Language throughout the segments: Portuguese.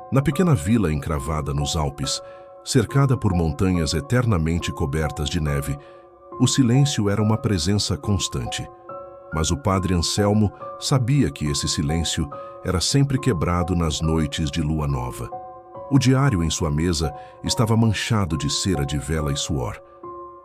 Na pequena vila encravada nos Alpes, cercada por montanhas eternamente cobertas de neve, o silêncio era uma presença constante. Mas o padre Anselmo sabia que esse silêncio era sempre quebrado nas noites de lua nova. O diário em sua mesa estava manchado de cera de vela e suor,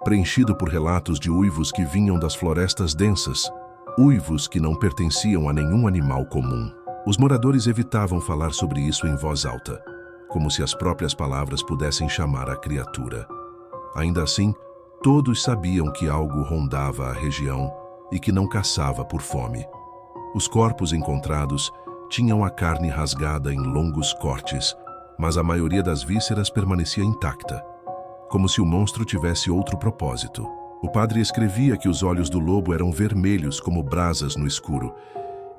preenchido por relatos de uivos que vinham das florestas densas, uivos que não pertenciam a nenhum animal comum. Os moradores evitavam falar sobre isso em voz alta, como se as próprias palavras pudessem chamar a criatura. Ainda assim, todos sabiam que algo rondava a região e que não caçava por fome. Os corpos encontrados tinham a carne rasgada em longos cortes, mas a maioria das vísceras permanecia intacta, como se o monstro tivesse outro propósito. O padre escrevia que os olhos do lobo eram vermelhos como brasas no escuro,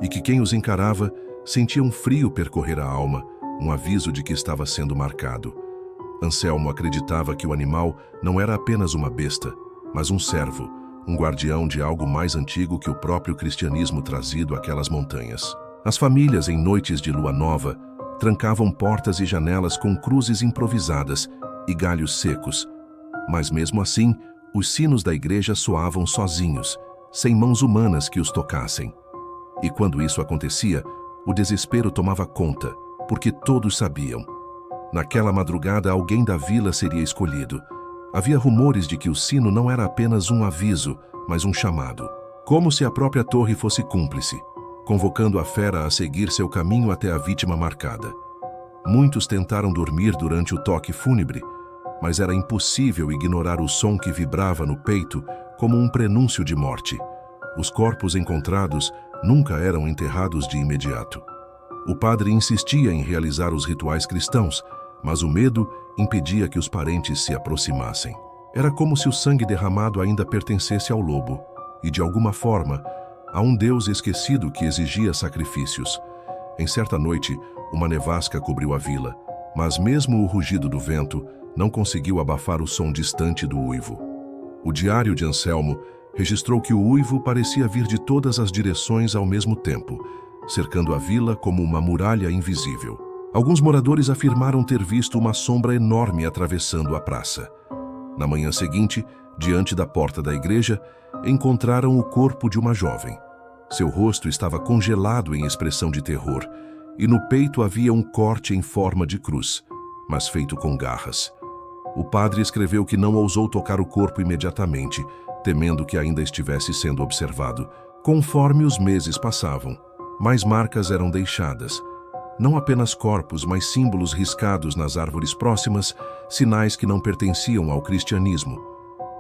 e que quem os encarava sentia um frio percorrer a alma, um aviso de que estava sendo marcado. Anselmo acreditava que o animal não era apenas uma besta, mas um servo, um guardião de algo mais antigo que o próprio cristianismo trazido àquelas montanhas. As famílias, em noites de lua nova, trancavam portas e janelas com cruzes improvisadas e galhos secos, mas mesmo assim, os sinos da igreja soavam sozinhos, sem mãos humanas que os tocassem. E quando isso acontecia, o desespero tomava conta, porque todos sabiam. Naquela madrugada, alguém da vila seria escolhido. Havia rumores de que o sino não era apenas um aviso, mas um chamado. Como se a própria torre fosse cúmplice, convocando a fera a seguir seu caminho até a vítima marcada. Muitos tentaram dormir durante o toque fúnebre, mas era impossível ignorar o som que vibrava no peito como um prenúncio de morte. Os corpos encontrados nunca eram enterrados de imediato. O padre insistia em realizar os rituais cristãos, mas o medo impedia que os parentes se aproximassem. Era como se o sangue derramado ainda pertencesse ao lobo, e de alguma forma, a um Deus esquecido que exigia sacrifícios. Em certa noite, uma nevasca cobriu a vila, mas mesmo o rugido do vento não conseguiu abafar o som distante do uivo. O diário de Anselmo registrou que o uivo parecia vir de todas as direções ao mesmo tempo, cercando a vila como uma muralha invisível. Alguns moradores afirmaram ter visto uma sombra enorme atravessando a praça. Na manhã seguinte, diante da porta da igreja, encontraram o corpo de uma jovem. Seu rosto estava congelado em expressão de terror, e no peito havia um corte em forma de cruz, mas feito com garras. O padre escreveu que não ousou tocar o corpo imediatamente, temendo que ainda estivesse sendo observado. Conforme os meses passavam, mais marcas eram deixadas. Não apenas corpos, mas símbolos riscados nas árvores próximas, sinais que não pertenciam ao cristianismo.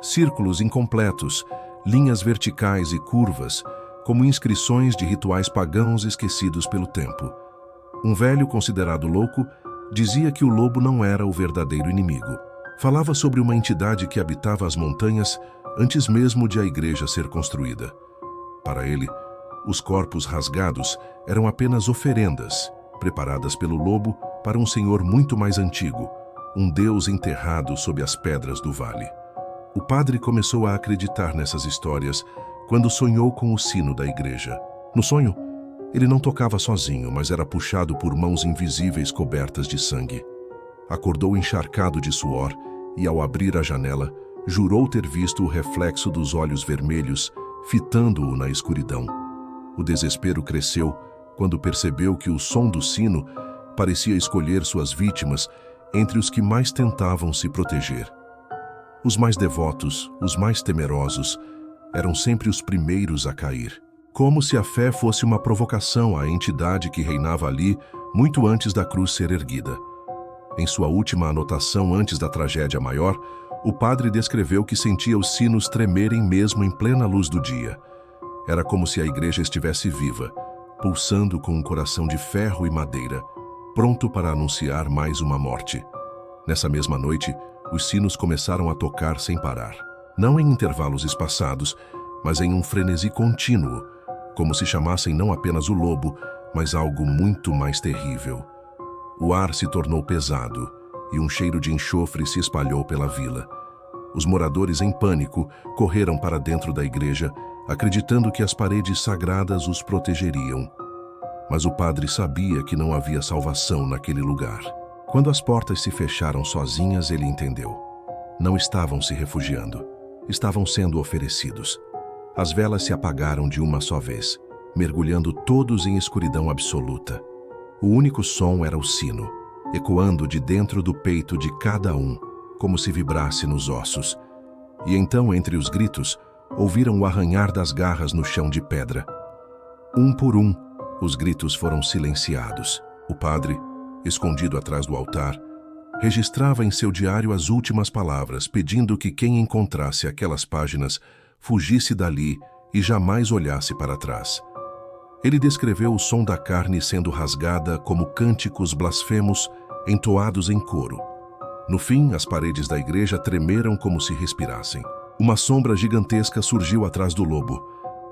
Círculos incompletos, linhas verticais e curvas, como inscrições de rituais pagãos esquecidos pelo tempo. Um velho considerado louco dizia que o lobo não era o verdadeiro inimigo. Falava sobre uma entidade que habitava as montanhas antes mesmo de a igreja ser construída. Para ele, os corpos rasgados eram apenas oferendas, preparadas pelo lobo para um senhor muito mais antigo, um deus enterrado sob as pedras do vale. O padre começou a acreditar nessas histórias quando sonhou com o sino da igreja. No sonho, ele não tocava sozinho, mas era puxado por mãos invisíveis cobertas de sangue. Acordou encharcado de suor e, ao abrir a janela, jurou ter visto o reflexo dos olhos vermelhos fitando-o na escuridão. O desespero cresceu quando percebeu que o som do sino parecia escolher suas vítimas entre os que mais tentavam se proteger. Os mais devotos, os mais temerosos, eram sempre os primeiros a cair. Como se a fé fosse uma provocação à entidade que reinava ali muito antes da cruz ser erguida. Em sua última anotação antes da tragédia maior, o padre descreveu que sentia os sinos tremerem mesmo em plena luz do dia. Era como se a igreja estivesse viva, pulsando com um coração de ferro e madeira, pronto para anunciar mais uma morte. Nessa mesma noite, os sinos começaram a tocar sem parar. Não em intervalos espaçados, mas em um frenesi contínuo, como se chamassem não apenas o lobo, mas algo muito mais terrível. O ar se tornou pesado e um cheiro de enxofre se espalhou pela vila. Os moradores, em pânico, correram para dentro da igreja, acreditando que as paredes sagradas os protegeriam. mas o padre sabia que não havia salvação naquele lugar. Quando as portas se fecharam sozinhas, ele entendeu. Não estavam se refugiando, estavam sendo oferecidos. As velas se apagaram de uma só vez, mergulhando todos em escuridão absoluta. O único som era o sino, ecoando de dentro do peito de cada um, como se vibrasse nos ossos. E então, entre os gritos, ouviram o arranhar das garras no chão de pedra. Um por um, os gritos foram silenciados. O padre, escondido atrás do altar, registrava em seu diário as últimas palavras, pedindo que quem encontrasse aquelas páginas fugisse dali e jamais olhasse para trás. Ele descreveu o som da carne sendo rasgada como cânticos blasfemos entoados em coro. No fim, as paredes da igreja tremeram como se respirassem. Uma sombra gigantesca surgiu atrás do lobo,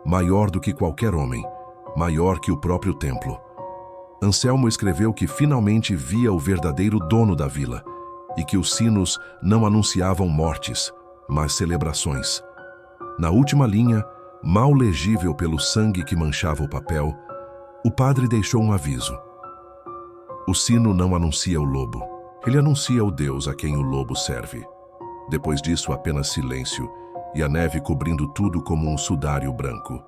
maior do que qualquer homem, maior que o próprio templo. Anselmo escreveu que finalmente via o verdadeiro dono da vila e que os sinos não anunciavam mortes, mas celebrações. Na última linha, mal legível pelo sangue que manchava o papel, o padre deixou um aviso. O sino não anuncia o lobo, ele anuncia o Deus a quem o lobo serve. Depois disso, apenas silêncio e a neve cobrindo tudo como um sudário branco.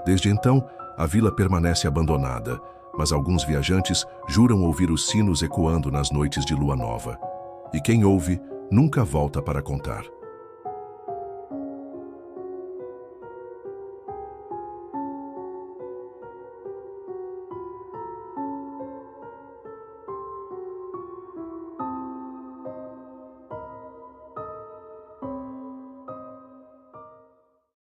Desde então, a vila permanece abandonada, mas alguns viajantes juram ouvir os sinos ecoando nas noites de lua nova. E quem ouve nunca volta para contar.